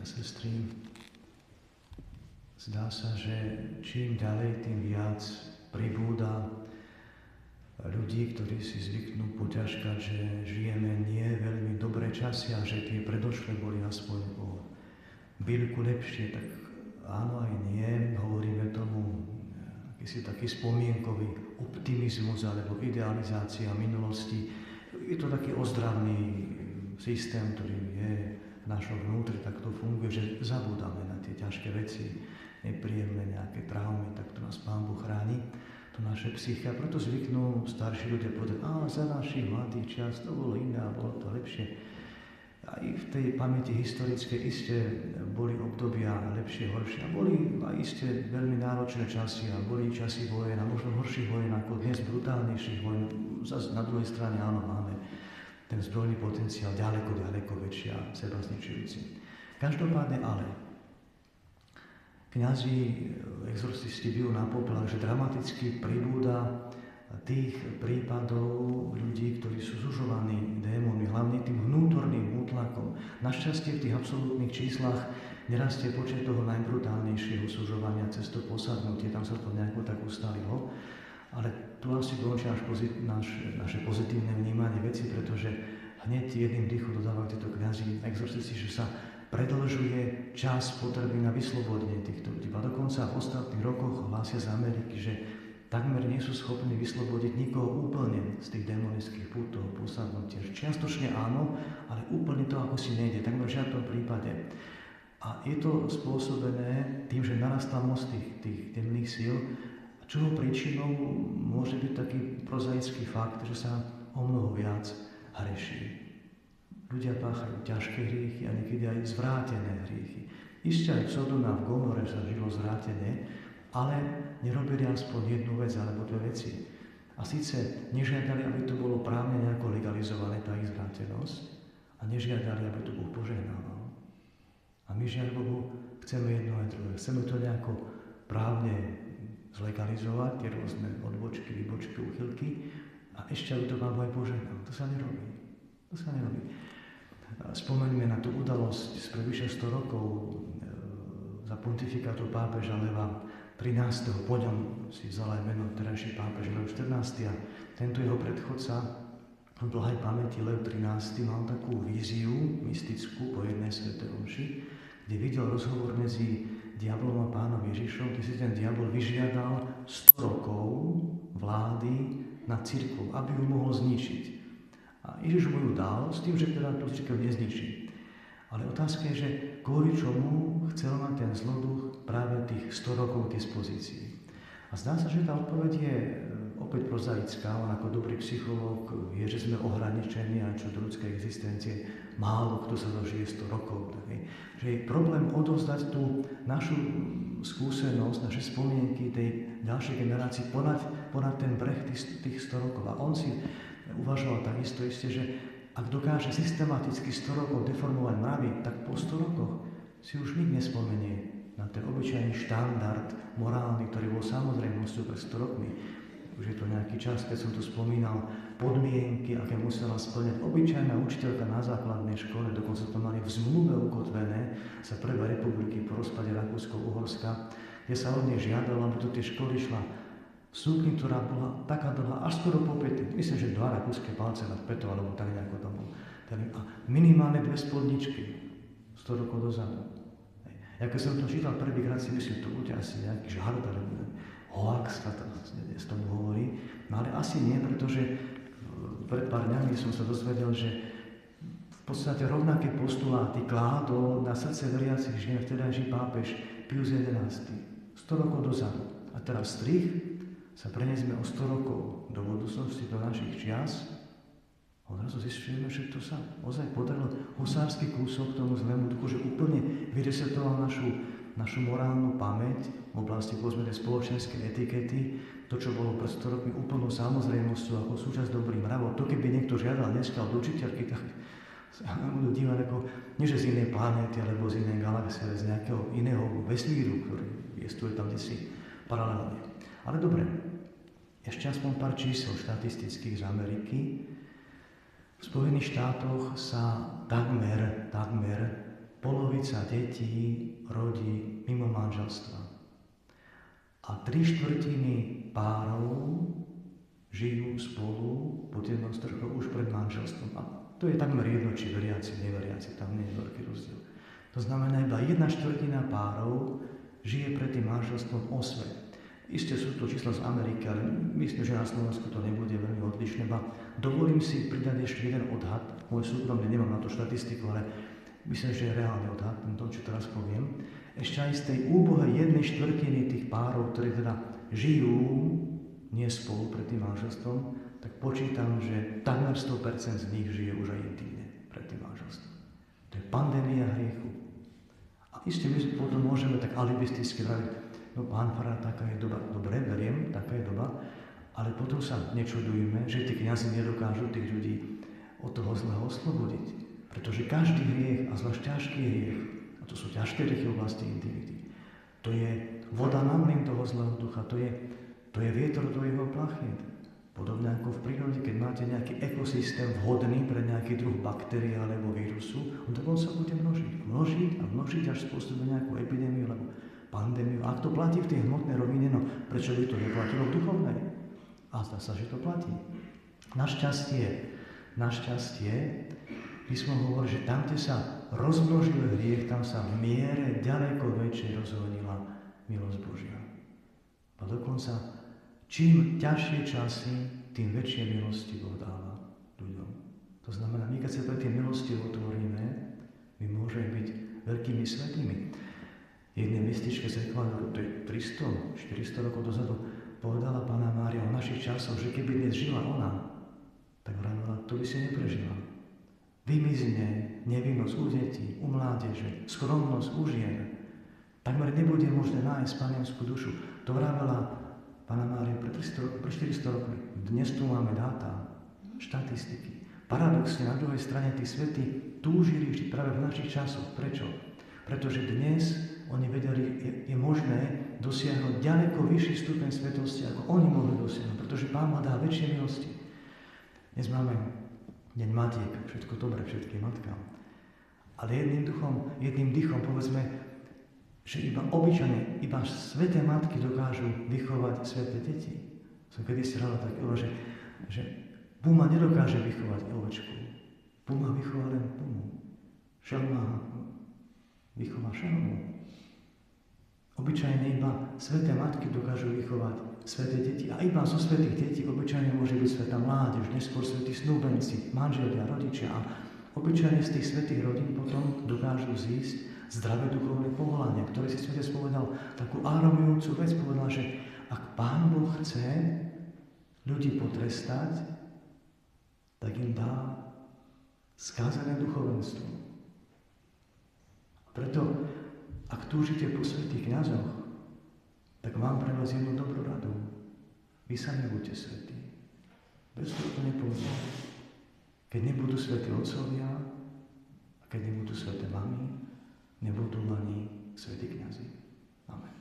a sestry, zdá sa, že čím ďalej, tým viac pribúda ľudí, ktorí si zvyknú poťažkať, že žijeme nie veľmi dobré časy a že tie predošlé boli aspoň o bíľku lepšie, tak áno aj nie, hovoríme tomu akýsi taký spomienkový optimizmus alebo idealizácia minulosti. Je to taký ozdravný systém, ktorý je v našom vnútri, tak to funguje, že zabúdame na tie ťažké veci, nepríjemné nejaké traumy, tak to nás Pán Boh chráni, to naše psyché. A preto zvyknú starší ľudia povedať, za našich mladých čas to bolo iné a bolo to lepšie. Aj v tej pamäti historickej iste boli obdobia lepšie, horšie. A boli aj iste veľmi náročné časy a boli časy vojen a možno horších vojen ako dnes, brutálnejších vojen. Zas na druhej strane áno, máme ten zbrojný potenciál ďaleko väčší a sebazničujúci. Každopádne ale kňazi, exorcisti bijú na poplach, že dramaticky pribúda tých prípadov ľudí, ktorí sú zužovaní démonmi, hlavne tým vnútorným útlakom. Našťastie v tých absolútnych číslach nerastie počet toho najbrutálnejšieho sužovania cez to posadnutie, tam sa to nejako tak ustalilo. Ale tu asi končí naše pozitívne vnímanie veci, pretože hneď jedným dýchom dodávajú títo kňazi, exorcisti, že sa predĺžuje čas potreby na vyslobodenie týchto ľudí. A dokonca v ostatných rokoch hlásia z Ameriky, že takmer nie sú schopní vyslobodiť nikoho úplne z tých démonických pút toho posadnutia. Čiastočne áno, ale úplne to ako si nejde, takmer v žiadnom prípade. A je to spôsobené tým, že narastá moc tých temných síl, čoho príčinou môže byť taký prozaický fakt, že sa o mnoho viac hreší. Ľudia páchajú ťažké hriechy a niekedy aj zvrátené hriechy. Isté aj v Sodome a v Gomore sa žilo zvrátené, ale nerobili aspoň jednu vec alebo dve veci. A síce nežiadali, aby to bolo právne nejako legalizované, tá ich zvrátenosť, a nežiadali, aby to Boh požehnával. A my, žiaľ Bohu, chceme jedno aj druhé. Chceme to nejako právne zlegalizovať, tie rôzne odbočky, výbočky, úchylky, a ešte aby to Pán Boh aj požehnal. To sa nerobí. To sa nerobí. Spomeňme na tú udalosť spred vyše 100 rokov za pontifikátu pápeža Leva 13. Po ňom si vzal aj meno terajší pápež Lev 14. A tento jeho predchodca v blahej pamäti Lev 13. mal takú víziu mystickú po jednej svätej omši, kde videl rozhovor medzi diablom a Pánom Ježišom, kde si ten diabol vyžiadal 100 rokov vlády nad cirkvou, aby ju mohol zničiť. A Ježiš mu ju dal s tým, že teda tú cirkev nezničí. Ale otázka je, že kvôli čomu chcel mať ten zloduch práve tých 100 rokov k dispozícii. A zdá sa, že tá odpoveď je opäť prozaická. On ako dobrý psychológ vie, že sme ohraničení aj čo do ľudskej existencie. Málo kto sa dožije 100 rokov. Tak, že je problém odovzdať tú našu skúsenosť, naše spomienky tej ďalšej generácii ponad ten breh tých 100 rokov. A on si uvažoval takisto isté, že ak dokáže systematicky 100 rokov deformovať mravy, tak po 100 rokoch si už nik nespomenie na ten obyčajný štandard morálny, ktorý bol samozrejmosťou pred 100 rokmi. Už je to nejaký čas, keď som tu spomínal podmienky, aké musela splňať obyčajná učiteľka na základnej škole, dokonca to mali v zmluve ukotvené za Prvej republiky po rozpade Rakúsko-Uhorska, kde sa od nej žiadalo, aby do tej školy šla v sukni, ktorá bola taká dlhá, až skoro po pety. Myslím, že 2 rakúske palce nad petou, alebo tak nejako to bolo. A minimálne 2 spodničky 100 rokov dozadu. Ja keď som to čítal prvýkrát, si myslím, to bude asi nejaký žart, alebo hoax, sa tomu hovorí. No ale asi nie, pretože pred pár dňami som sa dozvedel, že v podstate rovnaké postuláty kládol na srdce veriacich žien vtedajší pápež Pius XI. 100 rokov dozadu. A teraz strich sa preniesme o 100 rokov do budúcnosti, do našich čias, a odrazu zistujeme, že to sa ozaj podarilo husársky kúsok tomu zlému duchu, že úplne vyresetoval našu morálnu pamäť v oblasti povedzme tej spoločenskej etikety, to, čo bolo pred 100 rokmi úplnou samozrejmosťou ako súčasť dobrým mravov. To, keby niekto žiadal dneska od učiteľky, tak sa budú dívať ako, nie že z inej planéty, alebo z inej galaxie, ale z nejakého iného vesmíru, ktorý je tam desi paralelne. Ale dobre, ešte aspoň pár čísel štatistických z Ameriky. V Spojených štátoch sa takmer polovica detí rodí mimo manželstva. A 3/4 párov žijú spolu pod jednou strechou už pred manželstvom. A to je takmer jedno, či veriaci, neveriaci, tam nie je veľký rozdiel. To znamená, iba 1/4 párov žije pred tým manželstvom osve. Isté sú to čísla z Ameriky, ale myslím, že na Slovensku to nebude veľmi odlišné. Dovolím si pridať ešte jeden odhad. Môj súkromne nemám na to štatistiku, ale myslím, že je reálny odhad, to, čo teraz poviem. Ešte aj z tej úbohej 1/4 tých párov, ktorí teda žijú nie spolu pred tým manželstvom, tak počítam, že takmer 100% z nich žije už aj intimne pred tým manželstvom. To je pandémia hriechu. A isté my potom môžeme tak alibisticky vraviť, no pán farár, taká je doba. Dobre, beriem, taká je doba, ale potom sa nečudujme, že tí kňazi nedokážu tých ľudí od toho zlého oslobodiť. Pretože každý hriech, a zvlášť ťažký hriech, a to sú ťažké hriechy v oblasti intimity, to je voda na mlyn toho zlého ducha, to je vietor do jeho plachiet. Podobne ako v prírode, keď máte nejaký ekosystém vhodný pre nejaký druh baktérie alebo vírusu, on sa bude množiť, až spôsobí nejakú epidémiu alebo pandémiu. A ak to platí v tej hmotnej rovine, no prečo by to neplatilo v duchovnej? A zdá sa, že to platí. Našťastie, písmo hovorí, že tam, kde sa rozmnožil hriech, tam sa v miere ďaleko väčšie rozhodnila milosť Božia. A dokonca, čím ťažšie časy, tým väčšie milosti Boh dáva ľuďom. To znamená, my keď sa pre tie milosti otvoríme, my môžeme byť veľkými svätými. Jednej mističke z Ekvádoru, to je 300-400 rokov dozadu, povedala Panna Mária o našich časoch, že keby dnes žila ona, tak vravila, to by si neprežila. Vymizne nevinnosť u detí, u mládeže, skromnosť u žien. Takmer nebude možné nájsť panienskú dušu. To vravela Panna Mária pre 400 rokov. Dnes tu máme dáta, štatistiky. Paradoxne na druhej strane tí svätí túžili žiť práve v našich časoch. Prečo? Pretože dnes oni vedeli, je možné dosiahnuť ďaleko vyšší stupeň svetosti, ako oni mohli dosiahnuť, pretože Pán má dá väčšie milosti. Dnes máme deň matiek, všetko dobré všetkým matkám. Ale jedným dychom povedzme, že iba sväté matky dokážu vychovať sväté deti. Som kedysi hral tak, že puma nedokáže vychovať ovečku. Puma vychová len pumu. Šelma vychová šelmu. Obyčajne iba sväté matky dokážu vychovať sväté deti. A iba zo svätých detí obyčajne môže byť svätá mládež, neskôr svätí snúbenci, manželia, rodičia. A obyčajne z tých svätých rodín potom dokážu zísť zdravé duchovné povolania, ktoré si svätec povedal takú alarmujúcu vec, povedal, že ak Pán Boh chce ľudí potrestať, tak im dá skázané duchovenstvo. Preto, ak túžite po svätých kňazoch, tak mám pre vás jednu dobrú radu. Vy sa nebuďte svätí. Bez toho to nepôjde. Keď nebudú svätí otcovia, a keď nebudú sväté mamy, nebudú ani svätí kňazi. Amen.